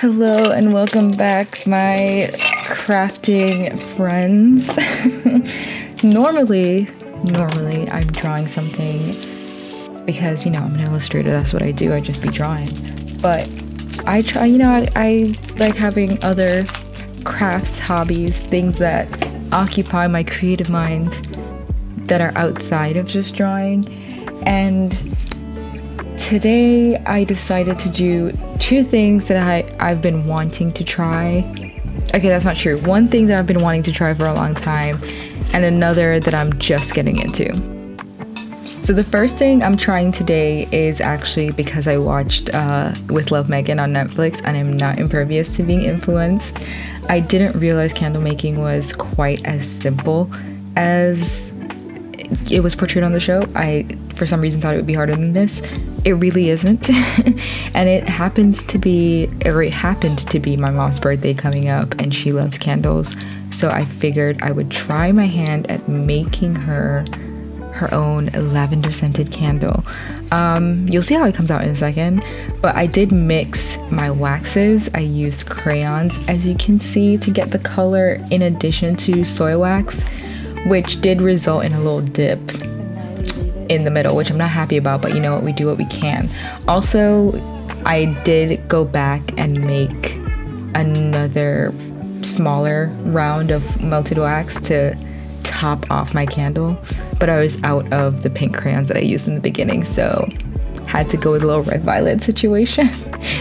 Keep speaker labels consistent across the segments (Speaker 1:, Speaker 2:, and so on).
Speaker 1: Hello and welcome back, my crafting friends. Normally I'm drawing something because, I'm an illustrator. That's what I do. I just be drawing. But I try, I like having other crafts, hobbies, things that occupy my creative mind that are outside of just drawing. And today I decided to do two things that I've been wanting to try. Okay, that's not true. One thing that I've been wanting to try for a long time, and another that I'm just getting into. So the first thing I'm trying today is actually because I watched With Love Megan on Netflix, and I'm not impervious to being influenced. I didn't realize candle making was quite as simple as it was portrayed on the show. I, for some reason, thought it would be harder than this. It really isn't. And it happened to be my mom's birthday coming up, and she loves candles. So I figured I would try my hand at making her own lavender scented candle. You'll see how it comes out in a second, but I did mix my waxes. I used crayons, as you can see, to get the color in addition to soy wax, which did result in a little dip in the middle, which I'm not happy about, but you know what, we do what we can. Also, I did go back and make another smaller round of melted wax to top off my candle, but I was out of the pink crayons that I used in the beginning, so had to go with a little red violet situation.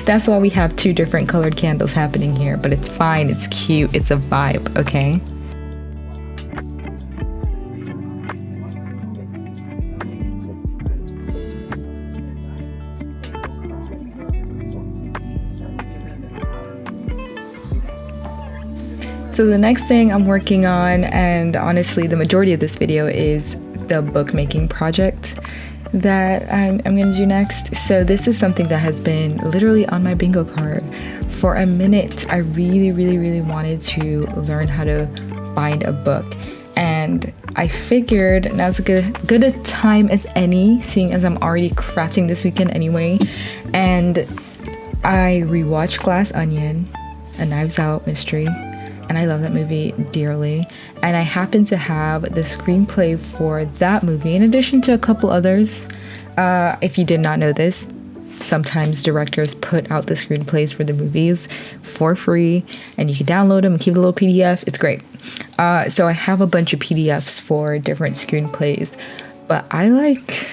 Speaker 1: That's why we have two different colored candles happening here, but it's fine, it's cute, it's a vibe, okay? So the next thing I'm working on, and honestly the majority of this video, is the bookmaking project that I'm gonna do next. So this is something that has been literally on my bingo card for a minute. I really wanted to learn how to bind a book, and I figured now's as good a time as any, seeing as I'm already crafting this weekend anyway. And I rewatched Glass Onion, A Knives Out mystery, and I love that movie dearly. And I happen to have the screenplay for that movie, in addition to a couple others. If you did not know this, sometimes directors put out the screenplays for the movies for free, and you can download them and keep a little PDF. It's great. So I have a bunch of PDFs for different screenplays, but I like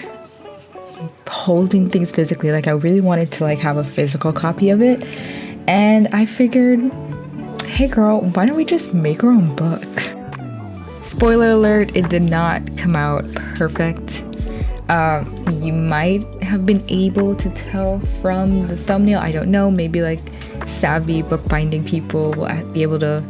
Speaker 1: holding things physically. Like, I really wanted to have a physical copy of it, and I figured, hey girl, why don't we just make our own book? Spoiler alert, it did not come out perfect. You might have been able to tell from the thumbnail. I don't know, maybe savvy bookbinding people will be able to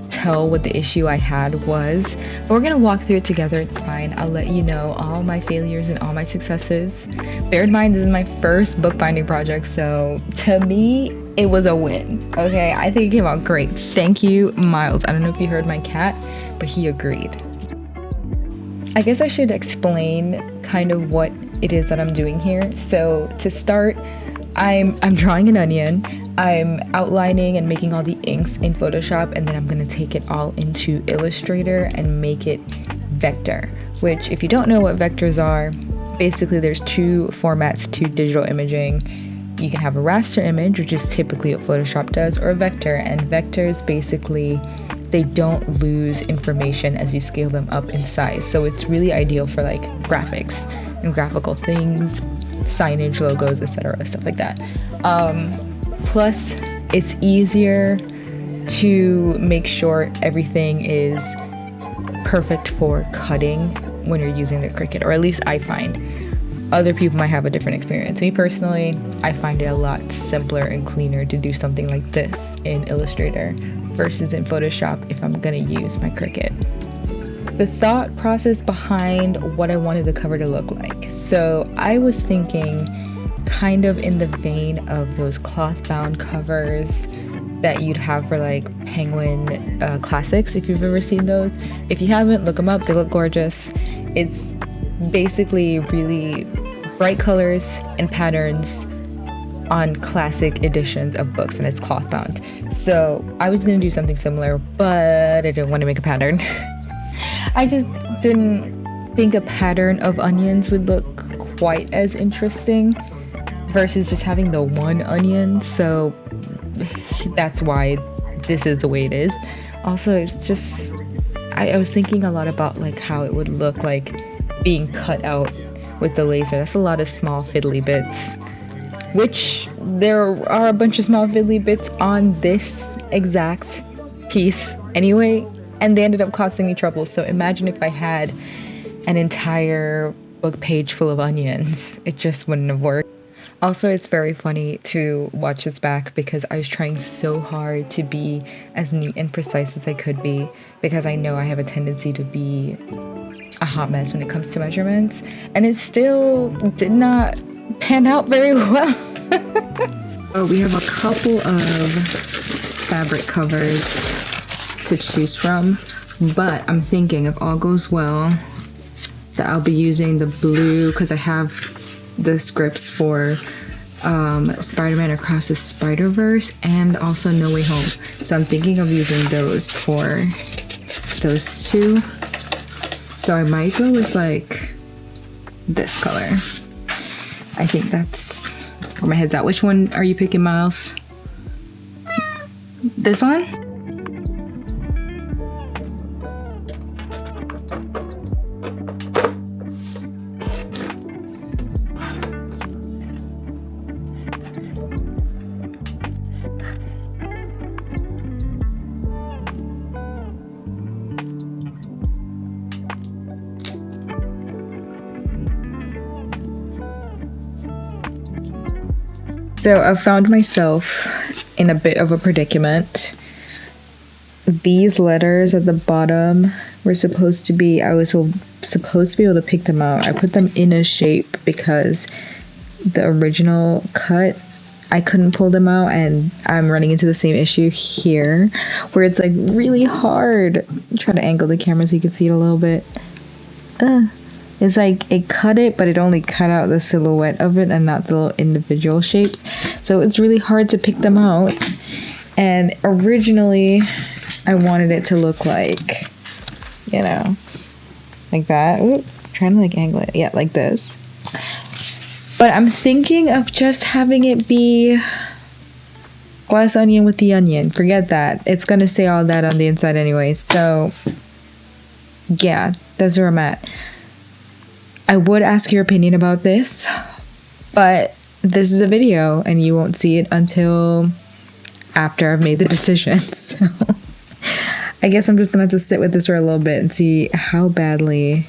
Speaker 1: tell what the issue I had was. But we're gonna walk through it together, it's fine. I'll let you know all my failures and all my successes. Bear in mind, this is my first bookbinding project, so to me, it was a win, okay? I think it came out great. Thank you, Miles. I don't know if you heard my cat, but he agreed. I guess I should explain kind of what it is that I'm doing here. So to start, I'm drawing an onion. I'm outlining and making all the inks in Photoshop, and then I'm gonna take it all into Illustrator and make it vector, which, if you don't know what vectors are, basically there's two formats to digital imaging. You can have a raster image, which is typically what Photoshop does, or a vector. And vectors, basically, they don't lose information as you scale them up in size. So it's really ideal for graphics and graphical things, signage, logos, etc., stuff like that. Plus, it's easier to make sure everything is perfect for cutting when you're using the Cricut, or at least I find. Other people might have a different experience. Me personally, I find it a lot simpler and cleaner to do something like this in Illustrator versus in Photoshop if I'm gonna use my Cricut. The thought process behind what I wanted the cover to look like. So I was thinking kind of in the vein of those cloth bound covers that you'd have for Penguin classics, if you've ever seen those. If you haven't, look them up, they look gorgeous. It's basically really bright colors and patterns on classic editions of books, and it's cloth bound. So I was gonna do something similar, but I didn't want to make a pattern. I just didn't think a pattern of onions would look quite as interesting versus just having the one onion. So that's why this is the way it is. Also, it's just, I was thinking a lot about like how it would look like being cut out with the laser. That's a lot of small fiddly bits, which there are a bunch of small fiddly bits on this exact piece anyway, and they ended up costing me trouble. So imagine if I had an entire book page full of onions. It just wouldn't have worked. Also, it's very funny to watch this back because I was trying so hard to be as neat and precise as I could be, because I know I have a tendency to be a hot mess when it comes to measurements, and it still did not pan out very well. Oh, we have a couple of fabric covers to choose from, but I'm thinking if all goes well that I'll be using the blue because I have the scripts for Spider-Man Across the Spider-Verse and also No Way Home. So I'm thinking of using those for those two. So I might go with like this color. I think that's where my head's at. Which one are you picking, Miles? This one? So I've found myself in a bit of a predicament. These letters at the bottom were supposed to be, I was supposed to be able to pick them out. I put them in a shape because the original cut, I couldn't pull them out, and I'm running into the same issue here where it's like really hard. Try to angle the camera so you can see it a little bit. It's like it cut it, but it only cut out the silhouette of it and not the little individual shapes. So it's really hard to pick them out. And originally, I wanted it to look like, you know, like that. Ooh, trying to like angle it. Yeah, like this. But I'm thinking of just having it be glass onion with the onion. Forget that. It's going to say all that on the inside anyway. So, yeah, that's where I'm at. I would ask your opinion about this, but this is a video and you won't see it until after I've made the decision. So I guess I'm just gonna have to sit with this for a little bit and see how badly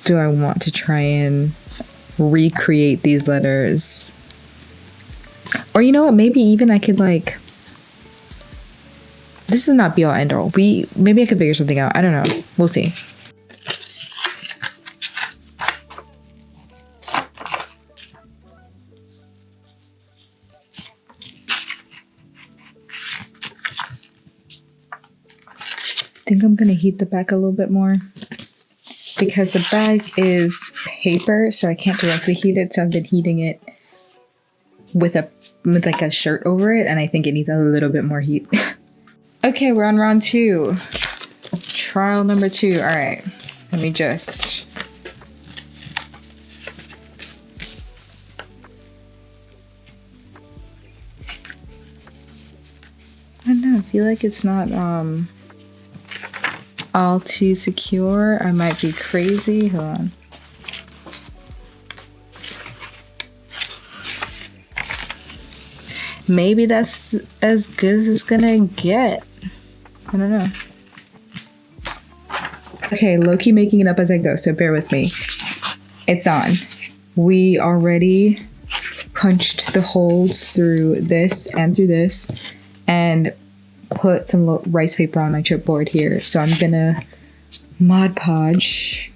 Speaker 1: do I want to try and recreate these letters. Or you know what, maybe even I could like, this is not be all end all. Maybe I could figure something out. I don't know. We'll see. I think I'm gonna heat the back a little bit more because the back is paper, so I can't directly heat it. So I've been heating it with like a shirt over it, and I think it needs a little bit more heat. Okay, we're on round 2. Trial number 2. All right, let me just. I don't know. I feel like it's not all too secure. I might be crazy. Hold on. Maybe that's as good as it's gonna get. I don't know. Okay, low-key making it up as I go, so bear with me. It's on. We already punched the holes through this and through this, and put some rice paper on my chipboard here. So I'm gonna Mod Podge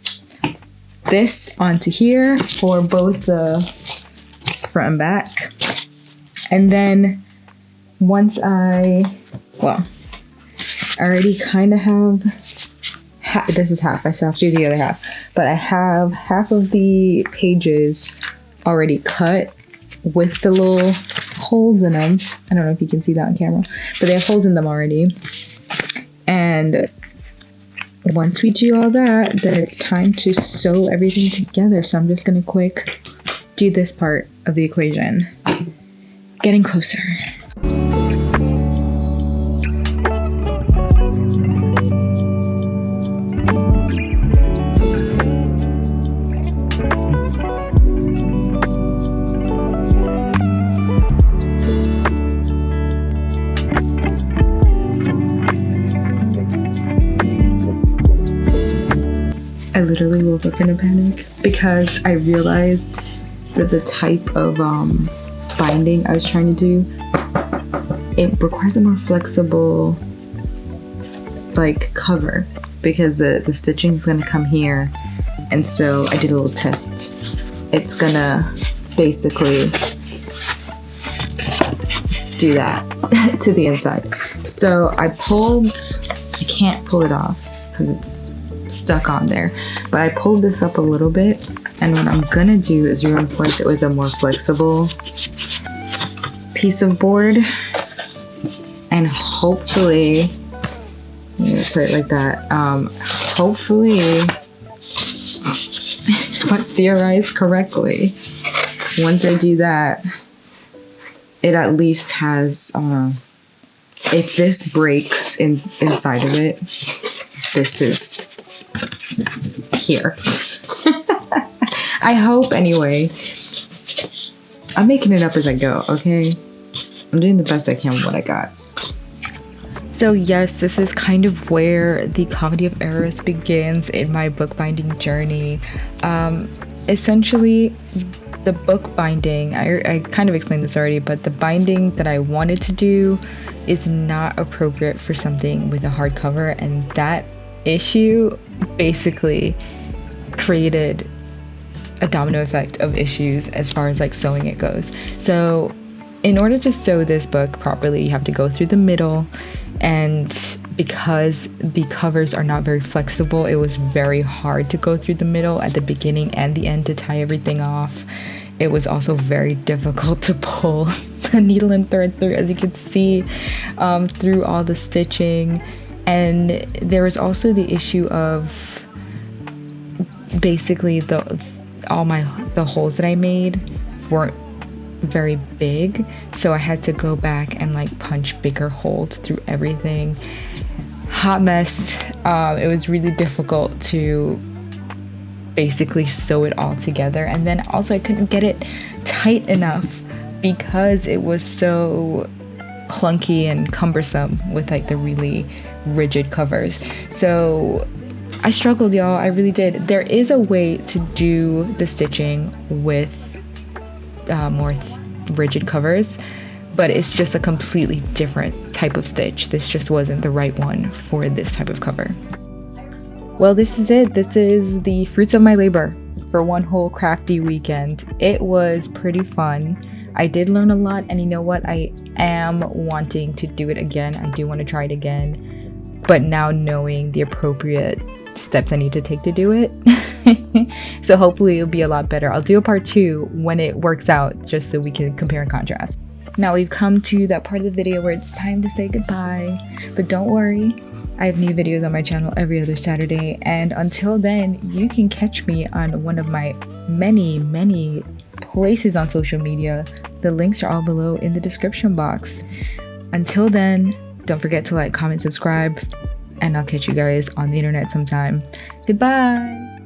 Speaker 1: this onto here for both the front and back. And then once I already kind of have, this is half, I still have to do the other half, but I have half of the pages already cut with the little holes in them. I don't know if you can see that on camera, but they have holes in them already. And once we do all that, then it's time to sew everything together. So I'm just gonna quick do this part of the equation. Getting closer. I literally woke up in a panic because I realized that the type of binding I was trying to do, it requires a more flexible like cover because the stitching is going to come here, and so I did a little test. It's gonna basically do that to the inside. So I can't pull it off because it's stuck on there, but I pulled this up a little bit, and what I'm gonna do is reinforce it with a more flexible piece of board, and hopefully, I'm gonna put it like that, hopefully if I theorize correctly, once I do that, it at least has, if this breaks inside of it, this is here. I hope anyway. I'm making it up as I go, okay? I'm doing the best I can with what I got. So yes, this is kind of where the comedy of errors begins in my bookbinding journey. Essentially, the book binding, I kind of explained this already, but the binding that I wanted to do is not appropriate for something with a hardcover, and that issue basically created a domino effect of issues as far as like sewing it goes. So in order to sew this book properly, you have to go through the middle, and because the covers are not very flexible, it was very hard to go through the middle at the beginning and the end to tie everything off. It was also very difficult to pull the needle and thread through, as you can see, through all the stitching. And there was also the issue of basically the holes that I made weren't very big, so I had to go back and like punch bigger holes through everything. Hot mess. It was really difficult to basically sew it all together, and then also I couldn't get it tight enough because it was so clunky and cumbersome with like the really rigid covers. So I struggled, y'all. I really did. There is a way to do the stitching with more rigid covers, but it's just a completely different type of stitch. This just wasn't the right one for this type of cover. Well, this is it. This is the fruits of my labor for one whole crafty weekend. It was pretty fun. I did learn a lot, and you know what? I am wanting to do it again. I do want to try it again, but now knowing the appropriate steps I need to take to do it. So hopefully it'll be a lot better. I'll do a part 2 when it works out, just so we can compare and contrast. Now we've come to that part of the video where it's time to say goodbye, but don't worry, I have new videos on my channel every other Saturday, and until then, you can catch me on one of my many places on social media. The links are all below in the description box. Until then, don't forget to like, comment, subscribe, and I'll catch you guys on the internet sometime. Goodbye!